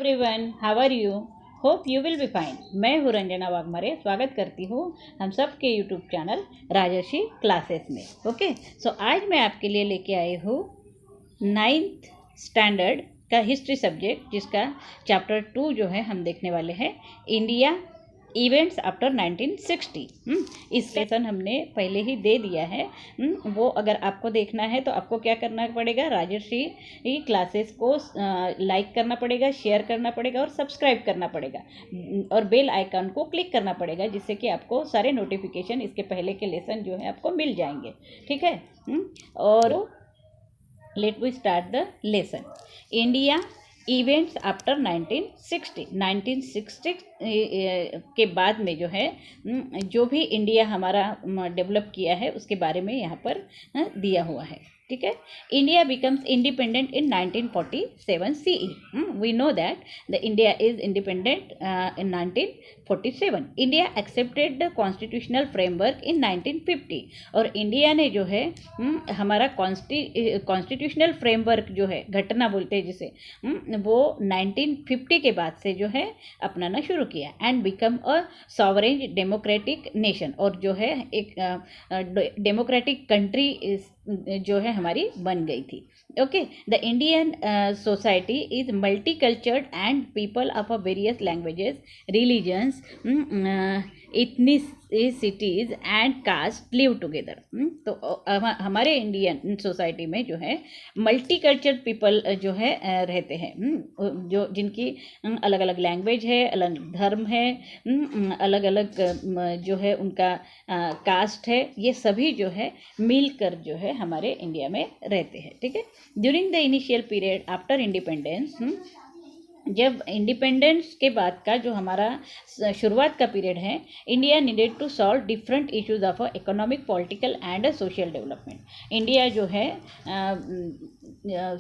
Everyone, how are you? Hope you will be fine. मैं हूँ रंजना वाघमारे, स्वागत करती हूँ हम सब के यूट्यूब चैनल राजर्षि क्लासेस में। ओके, सो आज मैं आपके लिए लेके आई हूँ 9th स्टैंडर्ड का हिस्ट्री सब्जेक्ट, जिसका चैप्टर 2 जो है हम देखने वाले हैं, इंडिया इवेंट्स आफ्टर 1960। इस लेसन हमने पहले ही दे दिया है। वो अगर आपको देखना है तो आपको क्या करना पड़ेगा, राजर्षि क्लासेस को लाइक करना पड़ेगा, शेयर करना पड़ेगा और सब्सक्राइब करना पड़ेगा, और बेल आइकन को क्लिक करना पड़ेगा, जिससे कि आपको सारे नोटिफिकेशन इसके पहले के लेसन जो है आपको मिल जाएंगे। ठीक है, और let we start the lesson. India events after 1960 के बाद में जो है जो भी इंडिया हमारा डेवलप किया है उसके बारे में यहाँ पर दिया हुआ है। ठीक है, India becomes independent in 1947 CE। We know that the India is independent in 1947। India accepted the constitutional framework in 1950। और इंडिया ने जो है हमारा कॉन्स्टिट्यूशनल फ्रेमवर्क जो है, घटना बोलते हैं जिसे, वो 1950 के बाद से जो है अपनाना शुरू किया। And become a sovereign democratic nation, और जो है एक डेमोक्रेटिक कंट्री जो है हमारी बन गई थी। Okay, the Indian society is multicultured and people of a various languages, religions, ethnicities and caste live together. तो हमारे इंडियन सोसाइटी में जो है मल्टीकल्चर्ड पीपल जो है रहते हैं, जो जिनकी अलग अलग लैंग्वेज है, अलग धर्म है, अलग अलग जो है उनका कास्ट है, ये सभी जो है मिलकर जो है हमारे इंडिया में रहते हैं। ठीक है, during the initial period after independence, जब इंडिपेंडेंस के बाद का जो हमारा शुरुआत का पीरियड है, India needed to solve different issues of economic, political and social development. India जो है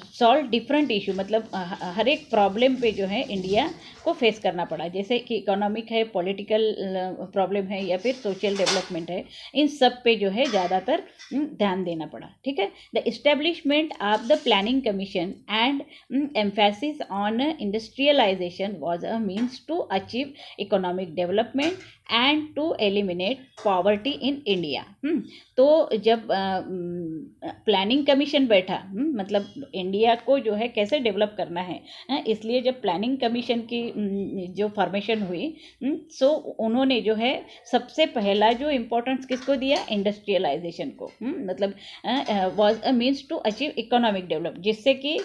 सॉल्व डिफरेंट इशू, मतलब हर एक प्रॉब्लम पे जो है इंडिया को फेस करना पड़ा, जैसे कि इकोनॉमिक है, पॉलिटिकल प्रॉब्लम है, या फिर सोशल डेवलपमेंट है, इन सब पे जो है ज़्यादातर ध्यान देना पड़ा। ठीक है, the establishment of the planning commission and emphasis on industrialization was a means to achieve economic development and to eliminate poverty in India। तो जब प्लानिंग कमीशन बैठा, मतलब इंडिया को जो है कैसे डेवलप करना है, इसलिए जब प्लानिंग कमीशन की जो फॉर्मेशन हुई, सो उन्होंने जो है सबसे पहला जो इम्पोर्टेंस किसको दिया, इंडस्ट्रियलाइजेशन को, मतलब was a means to achieve economic develop, जिससे कि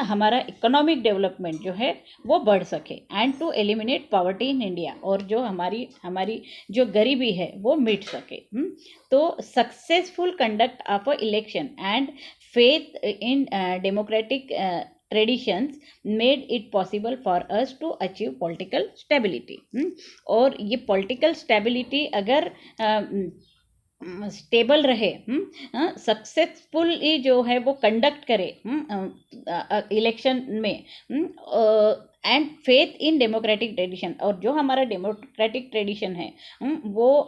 हमारा इकोनॉमिक डेवलपमेंट जो है वो बढ़ सके, and to eliminate poverty in India, और जो हमारी जो गरीबी है वो मिट सके। तो successful conduct of a election and faith in democratic traditions made it possible for us to achieve political stability. और ये पॉलिटिकल स्टेबिलिटी अगर स्टेबल रहे, सक्सेसफुली जो है वो कंडक्ट करे इलेक्शन में, and faith in democratic tradition, और जो हमारा डेमोक्रेटिक ट्रेडिशन है वो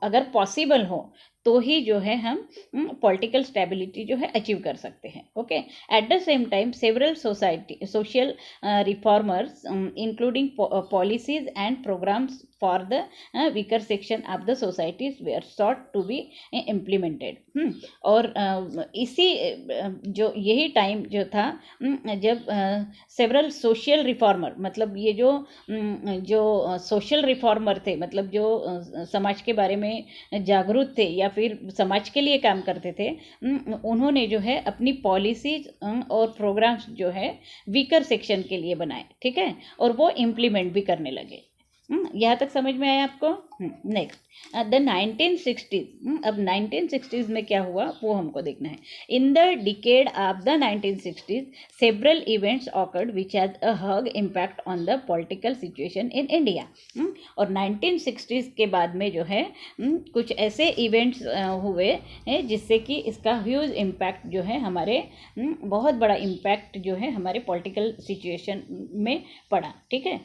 अगर पॉसिबल हो तो ही जो है हम पॉलिटिकल स्टेबिलिटी जो है अचीव कर सकते हैं। Okay, at the same time several social reformers including policies and programmes for the weaker section of the societies were sought to be implemented. और इसी जो यही टाइम जो था जब सेवरल सोशल रिफॉर्मर, मतलब ये जो सोशल रिफॉर्मर थे, मतलब जो समाज के बारे में जागरूक थे या फिर समाज के लिए काम करते थे, उन्होंने जो है अपनी पॉलिसीज और प्रोग्राम्स जो है वीकर सेक्शन के लिए बनाए। ठीक है, और वो इम्प्लीमेंट भी करने लगे। यहाँ तक समझ में आया आपको? Next, the 1960s। अब 1960s में क्या हुआ वो हमको देखना है। In the decade of the 1960s several events awkward which has a hug impact on the political situation in India. और 1960s के बाद में जो है कुछ ऐसे इवेंट्स हुए जिससे कि इसका ह्यूज इम्पैक्ट जो है हमारे बहुत बड़ा इम्पैक्ट जो है हमारे पॉलिटिकल सिचुएशन में पड़ा। ठीक है,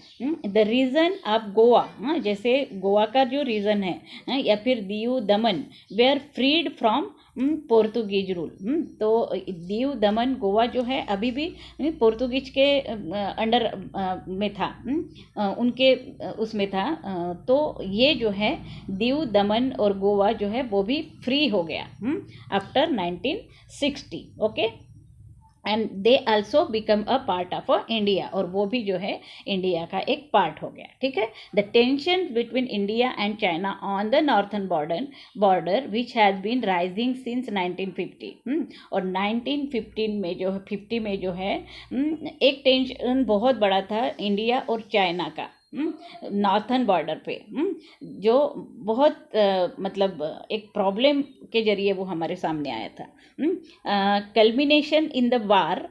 द रीजन ऑफ गोवा, जैसे गोवा का का जो रीजन है या फिर Diu Daman were freed from Portuguese rule. तो दीव दमन गोवा जो है अभी भी पोर्तुगीज के अंडर में था, उनके उसमें था। तो ये जो है दीव दमन और गोवा जो है वो भी फ्री हो गया after 1960। Okay, and they also become a part of India, और वो भी जो है इंडिया का एक पार्ट हो गया। ठीक है, the tension between India and China on the northern border which has been rising since 1950। और 1915 में जो 50 में जो है एक टेंशन बहुत बड़ा था इंडिया और चाइना का नॉर्थन बॉर्डर पे, जो बहुत मतलब एक प्रॉब्लम के जरिए वो हमारे सामने आया था। Culmination in the war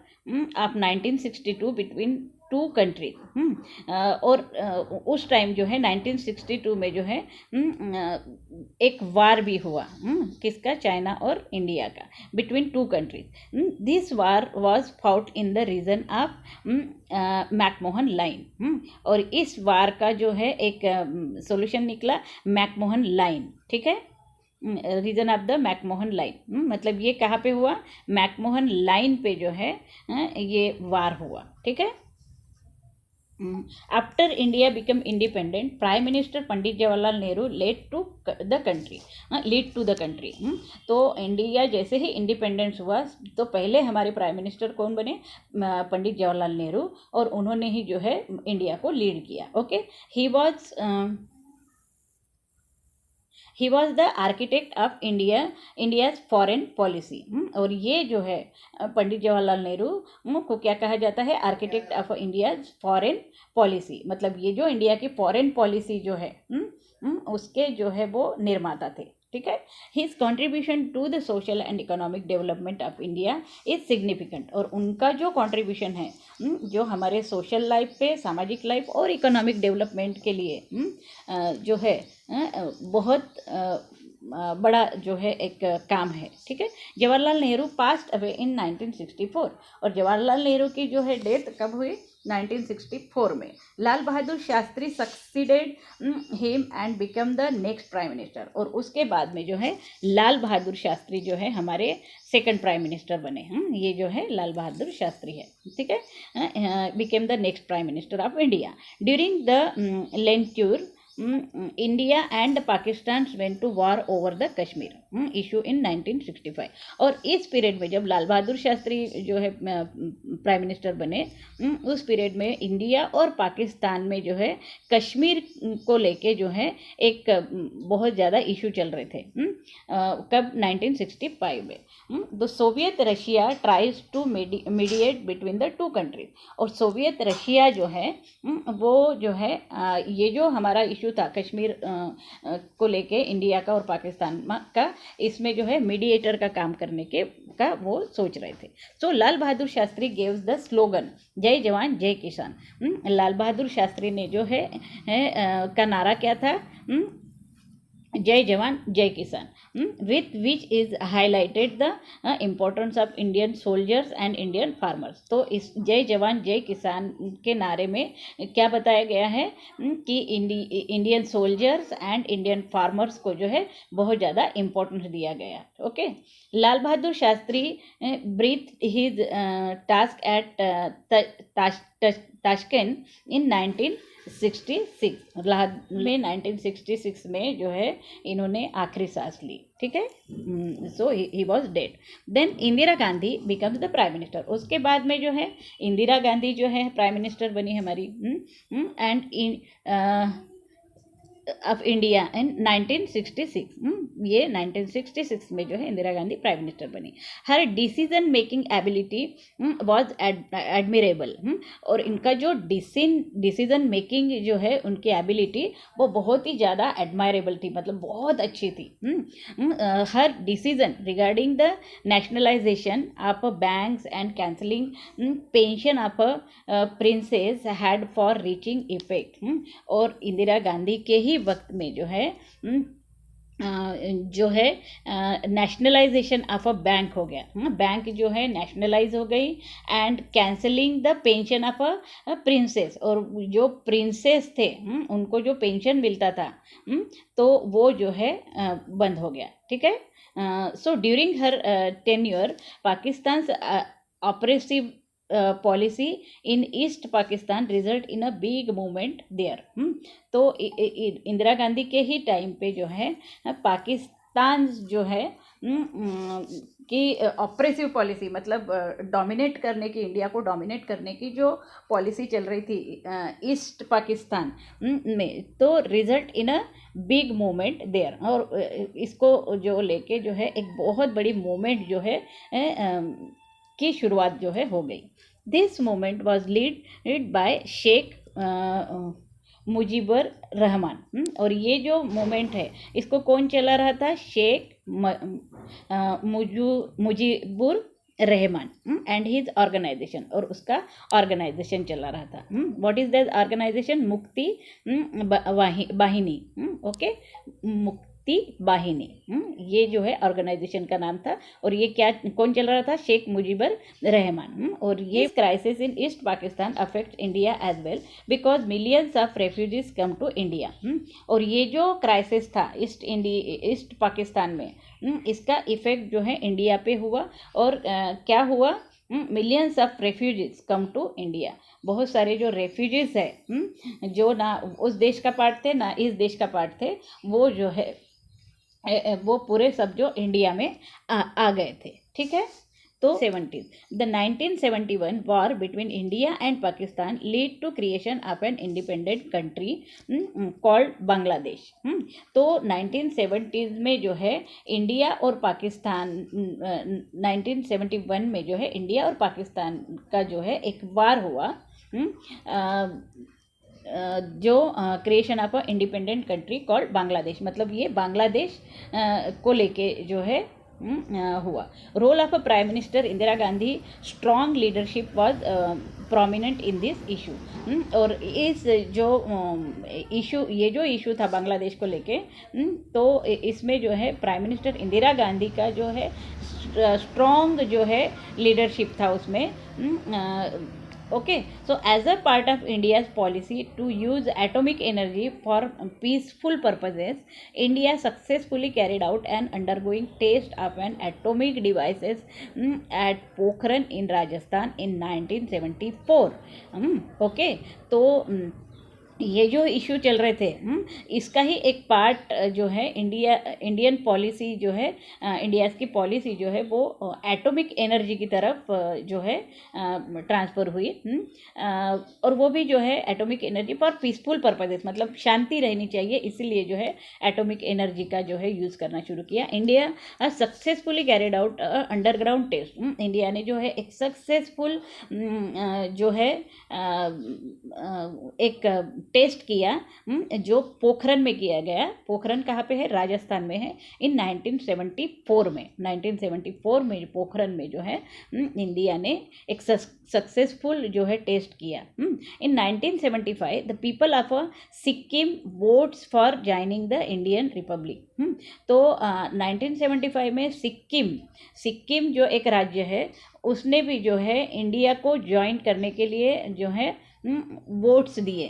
of 1962 between two countries. और उस टाइम जो है 1962 में जो है एक वार भी हुआ, किसका, चाइना और इंडिया का, between two countries. This war was fought in the region of McMahon line. और इस वार का जो है एक सॉल्यूशन निकला मैकमोहन लाइन। ठीक है, region of the McMahon line, मतलब ये कहाँ पे हुआ, मैकमोहन लाइन पे जो है ये वार हुआ। ठीक है, after India become independent prime minister Pandit Jawaharlal Nehru lead to the country. तो इंडिया जैसे ही इंडिपेंडेंस हुआ तो पहले हमारे प्राइम मिनिस्टर कौन बने, पंडित जवाहरलाल नेहरू, और उन्होंने ही जो है इंडिया को लीड किया। Okay, he was the architect of India's foreign policy. और ये जो है पंडित जवाहरलाल नेहरू को क्या कहा जाता है, architect of India's foreign policy, मतलब ये जो इंडिया की फॉरेन पॉलिसी जो है उसके जो है वो निर्माता थे। ठीक है, his contribution to the social and economic development of India is significant. और उनका जो कॉन्ट्रीब्यूशन है जो हमारे सोशल लाइफ पे, सामाजिक लाइफ और इकोनॉमिक डेवलपमेंट के लिए जो है बहुत बड़ा जो है एक काम है। ठीक है, Jawaharlal Nehru passed away in 1964। और जवाहरलाल नेहरू की जो है डेथ कब हुई, 1964 में। Lal Bahadur Shastri succeeded him and become the next prime minister. और उसके बाद में जो है लाल बहादुर शास्त्री जो है हमारे सेकंड प्राइम मिनिस्टर बने। ये जो है लाल बहादुर शास्त्री है। ठीक है, became the next prime minister of India during the tenure India and Pakistan went to war over the Kashmir issue in 1965। और इस पीरियड में जब लाल बहादुर शास्त्री जो है प्राइम मिनिस्टर बने उस पीरियड में इंडिया और पाकिस्तान में जो है कश्मीर को लेके जो है एक बहुत ज़्यादा इशू चल रहे थे। कब, 1965 में। The Soviet Russia tries to mediate between the two countries. और सोवियत रशिया जो है वो जो है ये जो हमारा इशू था कश्मीर को लेके इंडिया का और पाकिस्तान का, इसमें जो है मीडिएटर का काम करने का वो सोच रहे थे। सो लाल बहादुर शास्त्री गेव्स द स्लोगन जय जवान जय किसान। लाल बहादुर शास्त्री ने जो है का नारा क्या था, जय जवान जय किसान, with which is highlighted the importance of Indian soldiers and Indian farmers. तो इस जय जवान जय किसान के नारे में क्या बताया गया है कि Indian soldiers and Indian farmers को जो है बहुत ज़्यादा इम्पोर्टेंस दिया गया। Okay, Lal Bahadur Shastri breathe his task at Tashkent in 1966। में 1966 में जो है इन्होंने आखिरी सांस ली। ठीक है, so he was dead. Then Indira Gandhi becomes the prime minister. उसके बाद में जो है इंदिरा गांधी जो है प्राइम मिनिस्टर बनी हमारी एंड ऑफ इंडिया इन 1966। ये 1966 में जो है इंदिरा गांधी प्राइम मिनिस्टर बनी। Her decision making ability was admirable. और इनका जो डिसीजन मेकिंग जो है उनकी एबिलिटी वो बहुत ही ज़्यादा एडमायरेबल थी, मतलब बहुत अच्छी थी। Her decision regarding the nationalisation of banks and cancelling pension of princes had far reaching effect. और इंदिरा गांधी के ही वक्त में जो है जो है नेशनलाइजेशन ऑफ अ बैंक हो गया। बैंक जो है नेशनलाइज हो गई, and cancelling the pension of a princess, और जो प्रिंसेस थे उनको जो पेंशन मिलता था तो वो जो है बंद हो गया। ठीक है। So during her tenure Pakistan oppressive policy in east Pakistan result in a big movement there. तो इंदिरा गांधी के ही टाइम पे जो है पाकिस्तान जो है कि ऑपरेसिव पॉलिसी, मतलब डोमिनेट करने की, इंडिया को डोमिनेट करने की जो पॉलिसी चल रही थी ईस्ट पाकिस्तान में, तो result in a big movement there. और इसको जो लेके जो है एक बहुत बड़ी मूवमेंट जो है की शुरुआत जो है हो गई। This movement was lead by Sheikh Mujibur Rahman. और ये जो मूवमेंट है इसको कौन चला रहा था? Sheikh Mujibur Rahman and his organization, और उसका ऑर्गेनाइजेशन चला रहा था। What is that organization? Mukti Bahini. Okay, मुक्ति वाहिनी, ये जो है ऑर्गेनाइजेशन का नाम था। और ये क्या, कौन चल रहा था? शेख मुजीबर रहमान। और ये crisis in east Pakistan affect India as well because millions of refugees come to India. और ये जो क्राइसिस था ईस्ट पाकिस्तान में, इसका इफेक्ट जो है इंडिया पे हुआ। और क्या हुआ? Millions of refugees come to India. बहुत सारे जो रेफ्यूजीज है जो ना उस देश का पार्ट थे ना इस देश का पार्ट थे, वो जो है वो पूरे सब जो इंडिया में आ गए थे। ठीक है। तो 70s, the 1971 war between India and Pakistan lead to creation of an independent country called Bangladesh. तो 1970s में जो है इंडिया और पाकिस्तान 1971 में जो है इंडिया और पाकिस्तान का जो है एक वार हुआ, जो creation of a independent country called Bangladesh, मतलब ये बांग्लादेश को लेके जो है हुआ। Role of a prime minister Indira Gandhi strong leadership was prominent in this issue. और इस जो इशू, ये जो इशू था बांग्लादेश को लेके, तो इसमें जो है प्राइम मिनिस्टर इंदिरा गांधी का जो है स्ट्रॉन्ग जो है लीडरशिप था उसमें। Okay, so as a part of India's policy to use atomic energy for peaceful purposes, India successfully carried out an undergoing test of an atomic devices at Pokhran in Rajasthan in 1974. Okay, तो ये जो issue चल रहे थे इसका ही एक part जो है इंडियन पॉलिसी जो है, इंडिया की पॉलिसी जो है वो एटॉमिक एनर्जी की तरफ जो है ट्रांसफ़र हुई। और वो भी जो है atomic energy for peaceful purposes, मतलब शांति रहनी चाहिए, इसीलिए जो है एटॉमिक एनर्जी का जो है यूज़ करना शुरू किया। India successfully carried out underground test. India ने जो है एक सक्सेसफुल जो है एक टेस्ट किया जो पोखरन में किया गया। पोखरन कहाँ पे है? राजस्थान में है। इन 1974 में 1974 में पोखरन में जो है इंडिया ने एक सक्सेसफुल जो है टेस्ट किया। इन 1975 the people of Sikkim votes for joining the Indian Republic. तो 1975 में सिक्किम जो एक राज्य है उसने भी जो है इंडिया को ज्वाइन करने के लिए जो है वोट्स दिए।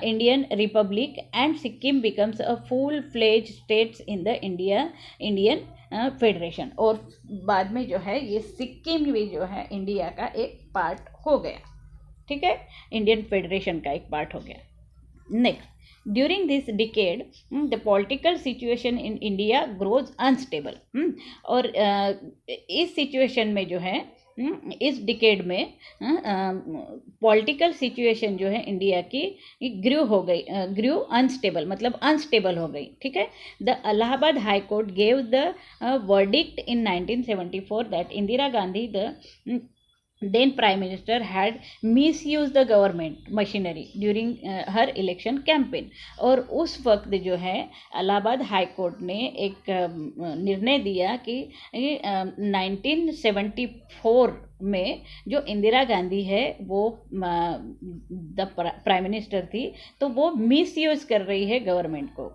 Indian republic and Sikkim becomes a full fledge states in the Indian federation. और बाद में जो है ये सिक्किम भी जो है इंडिया का एक पार्ट हो गया। ठीक है, इंडियन फेडरेशन का एक पार्ट हो गया। Next, during this decade the political situation in India grows unstable. और इस सिचुएशन में जो है इस डिकेड में पॉलिटिकल सिचुएशन जो है इंडिया की ग्रू अनस्टेबल, मतलब अनस्टेबल हो गई। ठीक है। The Allahabad high court gave the verdict in 1974 that Indira Gandhi the then prime minister had misused the government machinery during her election campaign। और उस वक्त जो है इलाहाबाद हाई कोर्ट ने एक निर्णय दिया कि 1974 में जो इंदिरा गांधी है वो द प्राइम मिनिस्टर थी, तो वो मिस यूज कर रही है गवर्नमेंट को।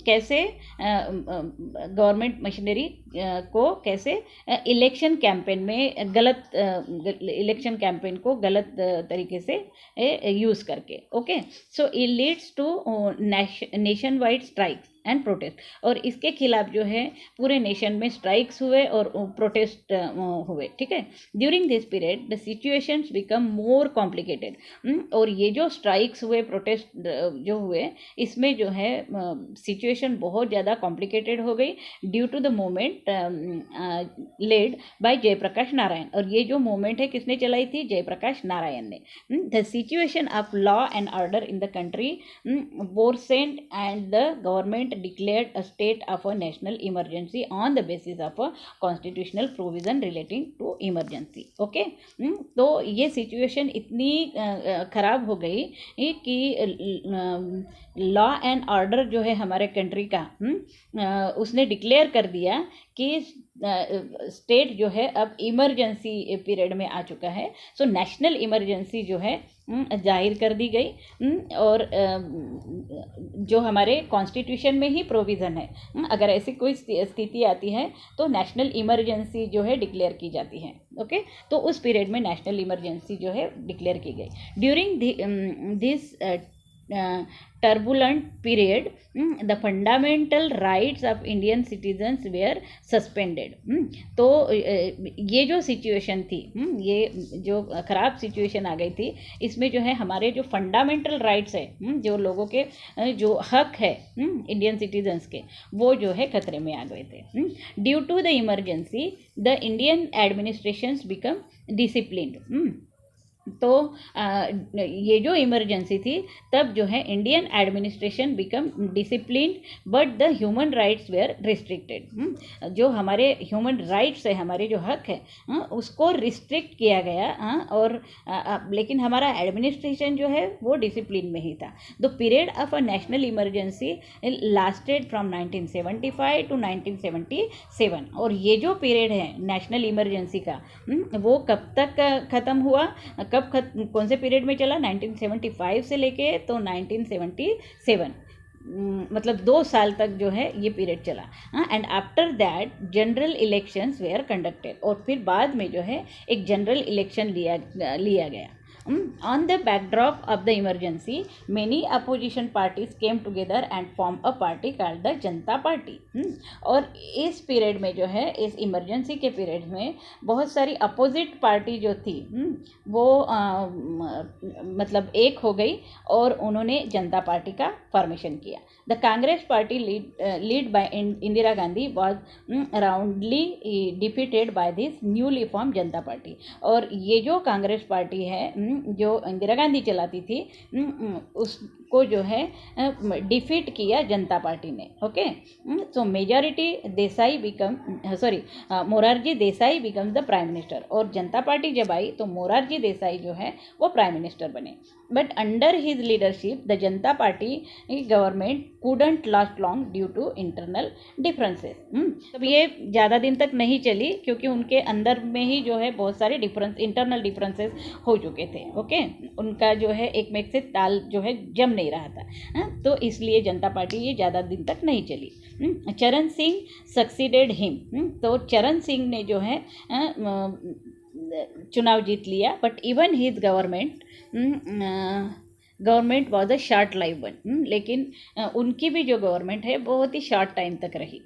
कैसे गवर्नमेंट मशीनरी को कैसे इलेक्शन कैंपेन में गलत इलेक्शन कैंपेन को गलत तरीके से यूज़ करके। Okay, so it leads to nation wide strikes and protest, और इसके खिलाफ जो है पूरे नेशन में स्ट्राइक्स हुए और प्रोटेस्ट हुए। ठीक है, during this period the situations become more complicated, और ये जो स्ट्राइक्स हुए, प्रोटेस्ट जो हुए, इसमें जो है सिचुएशन बहुत ज़्यादा कॉम्प्लिकेटेड हो गई due to the movement led by Jayaprakash Narayan. और ये जो मूवमेंट है किसने चलाई थी? जयप्रकाश नारायण ने। The situation of law and order in the country worsened and the government declared a state of a national emergency on the basis of a constitutional provision relating to emergency. Okay, तो ये situation इतनी ख़राब हो गई कि law and order जो है हमारे कंट्री का उसने डिक्लेयर कर दिया कि स्टेट जो है अब इमरजेंसी पीरियड में आ चुका है। सो नेशनल इमरजेंसी जो है जाहिर कर दी गई, और जो हमारे कॉन्स्टिट्यूशन में ही प्रोविज़न है, अगर ऐसी कोई स्थिति आती है तो नेशनल इमरजेंसी जो है डिक्लेयर की जाती है। ओके, तो उस पीरियड में नेशनल इमरजेंसी जो है डिक्लेयर की गई। During this turbulent period, the fundamental rights of Indian citizens were suspended। तो ये जो सिचुएशन थी, ये जो ख़राब सिचुएशन आ गई थी, इसमें जो है हमारे जो फंडामेंटल राइट्स है, जो लोगों के जो हक है इंडियन सिटीजन्स के, वो जो है खतरे में आ गए थे। Due to the emergency the Indian administrations become disciplined. तो ये जो इमरजेंसी थी तब जो है Indian administration become discipline, but the human rights were restricted. जो हमारे ह्यूमन राइट्स है, हमारे जो हक है, उसको रिस्ट्रिक्ट किया गया, और लेकिन हमारा एडमिनिस्ट्रेशन जो है वो डिसिप्लिन में ही था। The period of a national emergency lasted from 1975 to 1977। और ये जो पीरियड है नेशनल इमरजेंसी का, वो कब तक ख़त्म हुआ, कौन से पीरियड में चला? 1975 से लेके तो 1977, मतलब 2 साल तक जो है ये पीरियड चला। And after that general elections were conducted, और फिर बाद में जो है एक जनरल इलेक्शन लिया गया। On the backdrop of the emergency, many opposition parties came together and formed a party called the Janata party. और इस पीरियड में जो है, इस इमरजेंसी के पीरियड में बहुत सारी अपोजिट पार्टी जो थी वो मतलब एक हो गई और उन्होंने जनता पार्टी का फॉर्मेशन किया। The Congress party lead by Indira Gandhi was roundly defeated by this newly form Janata party. और ये जो कांग्रेस पार्टी है जो इंदिरा गांधी चलाती थी, उसको जो है डिफीट किया जनता पार्टी ने। Okay, so majority Desai become Morarji Desai become the prime minister. और जनता पार्टी जब आई तो मोरारजी देसाई जो है वो प्राइम मिनिस्टर बने। But under his leadership the Janata party government couldn't last long due to internal differences। तब ये ज़्यादा दिन तक नहीं चली क्योंकि उनके अंदर में ही जो है बहुत सारे इंटरनल डिफरेंसेस हो चुके थे। ओके, उनका जो है एक में एक से ताल जो है जम नहीं रहा था, तो इसलिए जनता पार्टी ये ज़्यादा दिन तक नहीं चली। चरण सिंह सक्सीडेड हिम। तो चरण सिंह ने जो है चुनाव जीत लिया, but even his government was a short life one. लेकिन उनकी भी जो गवर्नमेंट है बहुत ही शॉर्ट टाइम तक रही।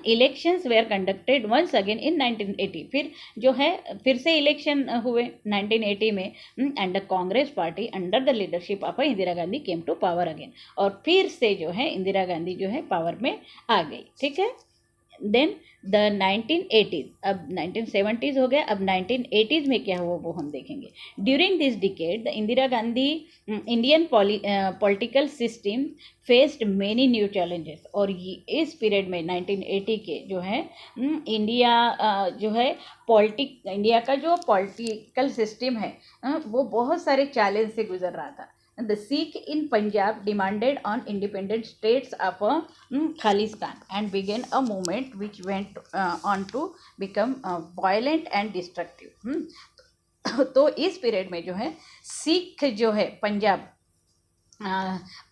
Elections were conducted once again in 1980। फिर जो है फिर से इलेक्शन हुए 1980 में, and the Congress party under the leadership of Indira Gandhi came to power again. और फिर से जो है इंदिरा गांधी जो है पावर में आ गई। ठीक है, देन द 1980s, अब 1970s हो गया, अब 1980s में क्या हुआ वो हम देखेंगे। During this decade the Indira Gandhi Indian political system faced many new challenges. और इस पीरियड में 1980 के जो है इंडिया जो है इंडिया का जो पॉलिटिकल सिस्टम है वो बहुत सारे चैलेंज से गुजर रहा था। The Sikh in Punjab demanded on independent states of Khalistan and began a movement which went on to become violent and destructive। तो इस पीरियड में जो है सिख जो है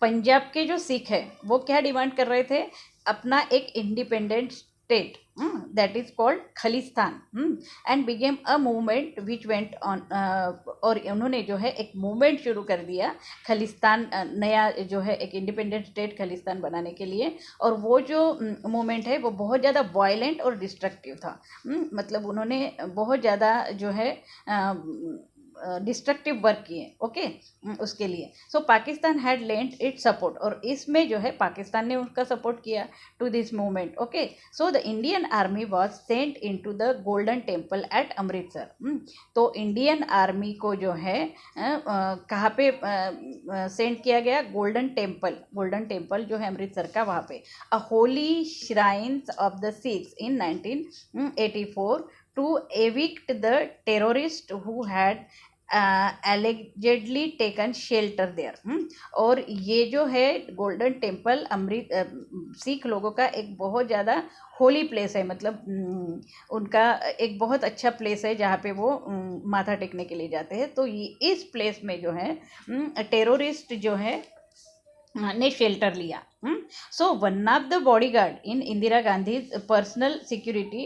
पंजाब के जो सिख है वो क्या डिमांड कर रहे थे, अपना एक independent state that is called Khalistan, and began a movement which went on, और उन्होंने जो है एक मूवमेंट शुरू कर दिया खालिस्तान, नया जो है एक इंडिपेंडेंट स्टेट खालिस्तान बनाने के लिए। और वो जो मूवमेंट है वो बहुत ज़्यादा वायलेंट और डिस्ट्रक्टिव था, मतलब उन्होंने बहुत ज़्यादा जो है डिस्ट्रक्टिव वर्क किए, ओके, उसके लिए। So Pakistan had lent it support, और इसमें जो है पाकिस्तान ने उसका सपोर्ट किया to this movement, okay. So the Indian army was sent into the golden temple at Amritsar. तो इंडियन आर्मी को जो है कहाँ पे सेंट किया गया, गोल्डन टेम्पल जो है अमृतसर का, वहाँ पे a holy shrines of the Sikhs in 1984 to evict the terrorist who had allegedly taken shelter there। और ये जो है गोल्डन टेम्पल सिख लोगों का एक बहुत ज़्यादा होली प्लेस है, मतलब उनका एक बहुत अच्छा प्लेस है जहाँ पे वो माथा टेकने के लिए जाते हैं। तो ये इस प्लेस में जो है टेररिस्ट जो है ने शेल्टर लिया। So one of the bodyguard in Indira Gandhi personal security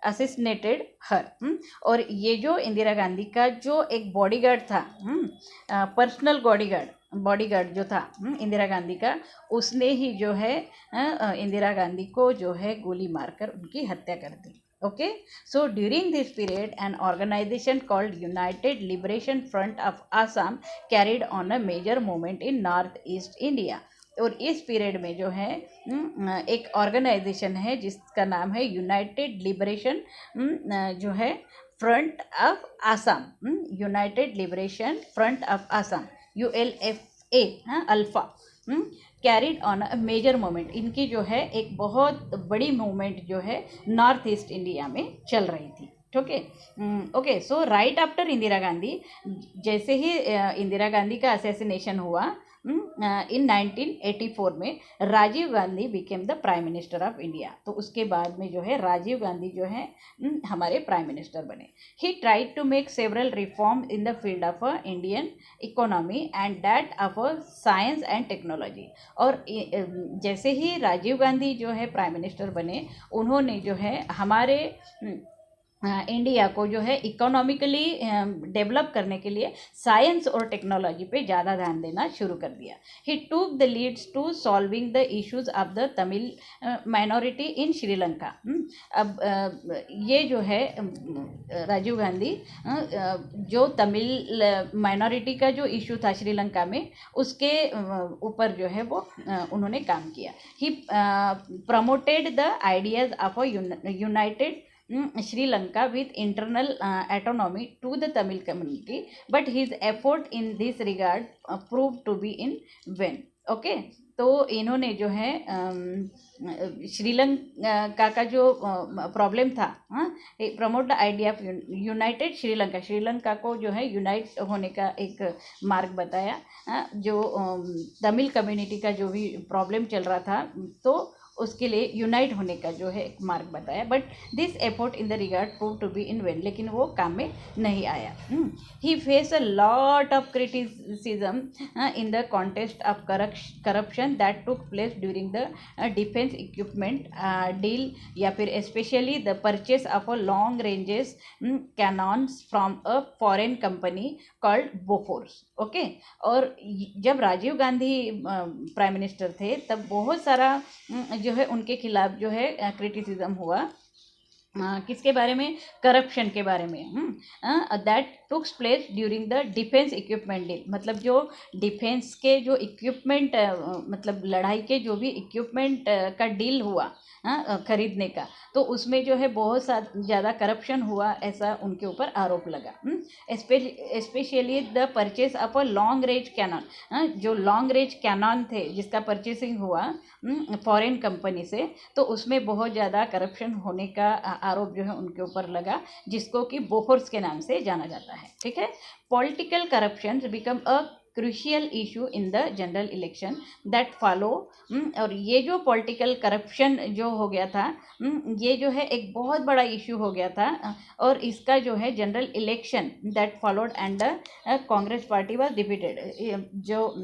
assassinated her. और ये जो इंदिरा गांधी का जो एक बॉडीगार्ड था, पर्सनल बॉडीगार्ड जो था इंदिरा गांधी का, उसने ही जो है इंदिरा गांधी को जो है गोली मारकर उनकी हत्या कर दी। Okay, so during this period an organization called United Liberation Front of Assam carried on a major movement in North East India। और इस पीरियड में जो है एक ऑर्गेनाइजेशन है जिसका नाम है यूनाइटेड लिबरेशन जो है front of Assam, united liberation front of Assam, ULFA, ULFA, carried on a major movement. इनकी जो है एक बहुत बड़ी मूवमेंट जो है नॉर्थ ईस्ट इंडिया में चल रही थी, ओके। ओके, सो राइट आफ्टर इंदिरा गांधी, जैसे ही इंदिरा गांधी का असैसिनेशन हुआ इन 1984 में, Rajiv Gandhi became the prime minister of India. तो उसके बाद में जो है राजीव गांधी जो है हमारे प्राइम मिनिस्टर बने। He tried to make several reform in the field of Indian economy and that of science and technology. और जैसे ही राजीव गांधी जो है प्राइम मिनिस्टर बने, उन्होंने जो है हमारे इंडिया को जो है इकोनॉमिकली डेवलप करने के लिए साइंस और टेक्नोलॉजी पे ज़्यादा ध्यान देना शुरू कर दिया। He took the leads to solving the issues of the Tamil minority in Sri Lanka. अब ये जो है राजीव गांधी जो तमिल माइनॉरिटी का जो इशू था श्रीलंका में, उसके ऊपर जो है वो उन्होंने काम किया। He promoted the ideas of a united Sri Lanka with internal autonomy to the Tamil community, but his effort in this regard proved to be in vain। Okay, तो इन्होंने जो है श्रीलंका का जो प्रॉब्लम था, promote the idea of United Sri Lanka को जो है यूनाइट होने का एक मार्ग बताया, जो तमिल कम्युनिटी का जो भी प्रॉब्लम चल रहा था तो उसके लिए यूनाइट होने का जो है एक मार्ग बताया। But this effort in the regard prove to be in vain, लेकिन वो काम में नहीं आया। He face a lot of criticism in the contest of corruption that took place during the defence equipment deal, या फिर specially the purchase of a long ranges cannons from a foreign company called Bofors. Okay, और जब Rajiv Gandhi prime minister थे तब बहुत सारा जो है उनके खिलाफ जो है क्रिटिसिज्म हुआ, किसके बारे में, करप्शन के बारे में। That takes place during the defence equipment deal, मतलब जो डिफेंस के जो इक्विपमेंट मतलब लड़ाई के जो भी इक्विपमेंट का डील हुआ खरीदने का, तो उसमें जो है बहुत ज़्यादा करप्शन हुआ, ऐसा उनके ऊपर आरोप लगा। Specially the purchase of a long range Canon, जो लॉन्ग रेंज कैनॉन थे जिसका परचेसिंग हुआ फॉरेन कंपनी से, तो उसमें बहुत ज़्यादा करप्शन होने का आरोप जो है उनके ऊपर लगा, जिसको कि बोफोर्स के नाम से जाना जाता है। ठीक है, political corruption become a crucial issue in the general election that follow. और ये जो पॉलिटिकल करप्शन जो हो गया था, ये जो है एक बहुत बड़ा इशू हो गया था, और इसका जो है general election that followed and the Congress party was defeated. जो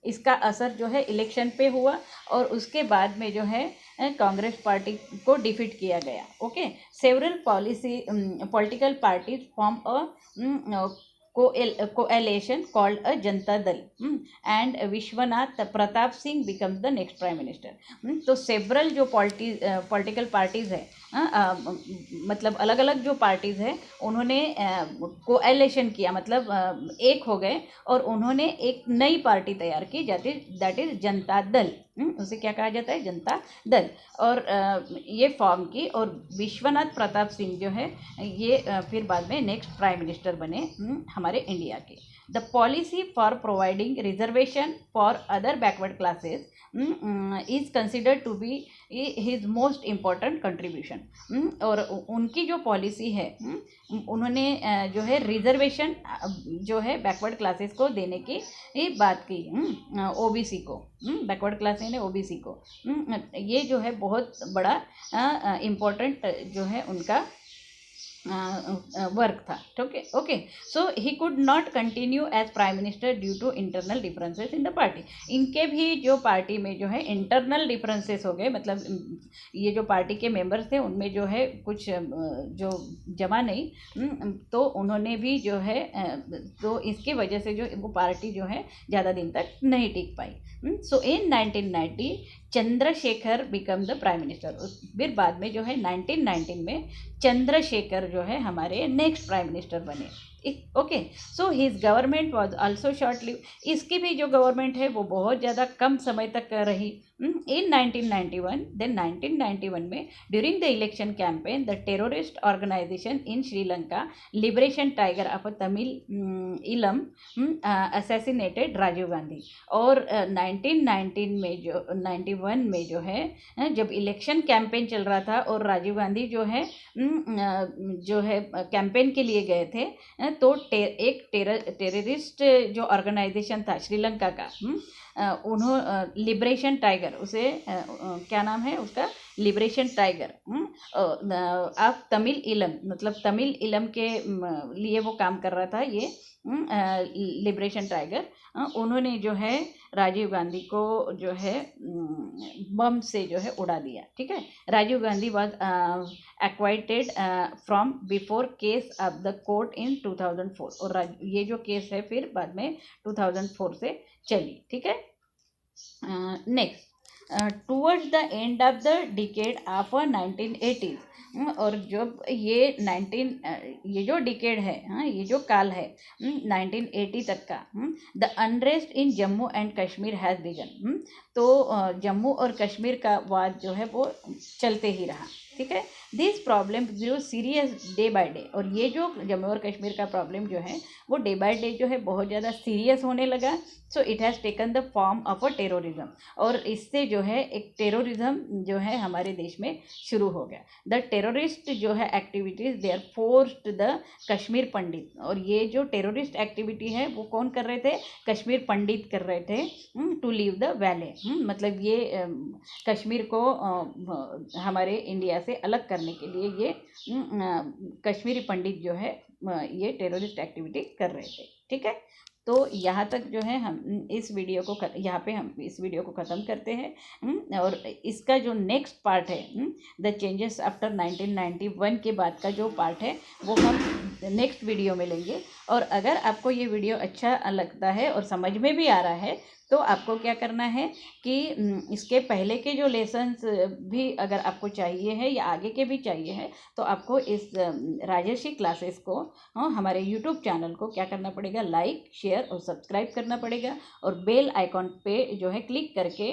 इसका असर जो है इलेक्शन पे हुआ, और उसके बाद में जो है कांग्रेस पार्टी को डिफीट किया गया। Okay, several political parties form a coalition called a Janata Dal, and Vishwanath Pratap Singh becomes the next prime minister। तो सेवरल जो पॉलिटिकल पार्टीज है, मतलब अलग अलग जो पार्टीज है, उन्होंने कोएलिशन किया, मतलब एक हो गए, और उन्होंने एक नई पार्टी तैयार की, दैट इज जनता दल। उसे क्या कहा जाता है? जनता दल। और ये फॉर्म की, और विश्वनाथ प्रताप सिंह जो है ये फिर बाद में नेक्स्ट प्राइम मिनिस्टर बने हमारे इंडिया के। The policy for providing reservation for other backward classes is considered to be his most important contribution. और उनकी जो पॉलिसी है, उन्होंने जो है रिजर्वेशन जो है बैकवर्ड क्लासेस को देने की बात की, ओबीसी को, बैकवर्ड क्लास यानी ओबीसी को। ये जो है बहुत बड़ा इम्पोर्टेंट जो है उनका वर्क था। Okay, so he could not continue as prime minister due to internal differences in the party. इनके भी जो पार्टी में जो है इंटरनल डिफरेंसेस हो गए, मतलब ये जो पार्टी के मेंबर्स थे उनमें जो है कुछ जो जमा नहीं, तो उन्होंने भी जो है तो इसकी वजह से जो वो पार्टी जो है ज़्यादा दिन तक नहीं टिक पाई। सो इन 1990 Chandrashekhar become the prime minister. फिर बाद में जो है 1919 में चंद्रशेखर जो है हमारे नेक्स्ट प्राइम मिनिस्टर बने। Okay, so his government was also short live. इसकी भी जो गवर्नमेंट है वो बहुत ज़्यादा कम समय तक रही। इन 1991 में during the election campaign the terrorist organization in Sri Lanka liberation tiger of Tamil Eelam assassinated Rajiv Gandhi. और 1991 में जो है जब इलेक्शन कैंपेन चल रहा था और राजीव गांधी जो है कैंपेन के लिए गए थे, तो एक टेररिस्ट जो ऑर्गेनाइजेशन था श्रीलंका का, लिबरेशन टाइगर, उसे क्या नाम है उसका, लिबरेशन टाइगर ऑफ तमिल इलम, मतलब तमिल इलम के लिए वो काम कर रहा था ये लिबरेशन टाइगर। उन्होंने जो है राजीव गांधी को जो है बम से जो है उड़ा दिया। ठीक है, Rajiv Gandhi was acquitted from before case of the court in 2004। और ये जो केस है फिर बाद में 2004 से चली। ठीक है, next towards the end of the decade of 1980s, और जब ये जो डिकेड है, ये जो काल है 1980 तक का, the unrest in Jammu and Kashmir has begun. तो जम्मू और कश्मीर का वाद जो है वो चलते ही रहा। ठीक है, this problem grow serious day by day. और ये जो जम्मू और कश्मीर का प्रॉब्लम जो है वो डे बाय डे जो है बहुत ज़्यादा सीरियस होने लगा। So it has taken the form of a terrorism. और इससे जो है एक टेररिज्म जो है हमारे देश में शुरू हो गया। द टेररिस्ट जो है activities they are forced the Kashmir pandit. और ये जो टेररिस्ट एक्टिविटी है वो कौन कर रहे थे? कश्मीर पंडित कर रहे थे टू लीव द वैले। मतलब ये कश्मीर को हमारे इंडिया से अलग करने के लिए ये कश्मीरी पंडित जो है ये टेररिस्ट एक्टिविटी कर रहे थे। ठीक है, तो यहाँ तक जो है हम इस वीडियो को इस वीडियो को ख़त्म करते हैं। और इसका जो नेक्स्ट पार्ट है द चेंजेस आफ्टर 1991 के बाद का जो पार्ट है वो हम नेक्स्ट वीडियो में लेंगे। और अगर आपको ये वीडियो अच्छा लगता है और समझ में भी आ रहा है तो आपको क्या करना है कि इसके पहले के जो लेसन्स भी अगर आपको चाहिए है या आगे के भी चाहिए है तो आपको इस राजर्षि क्लासेस को हमारे यूट्यूब चैनल को क्या करना पड़ेगा? लाइक, शेयर और सब्सक्राइब करना पड़ेगा। और बेल आइकॉन पे जो है क्लिक करके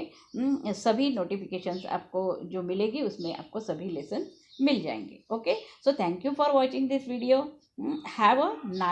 सभी नोटिफिकेशंस आपको जो मिलेगी उसमें आपको सभी लेसन मिल जाएंगे। Okay, so thank you for watching this video. Have a nice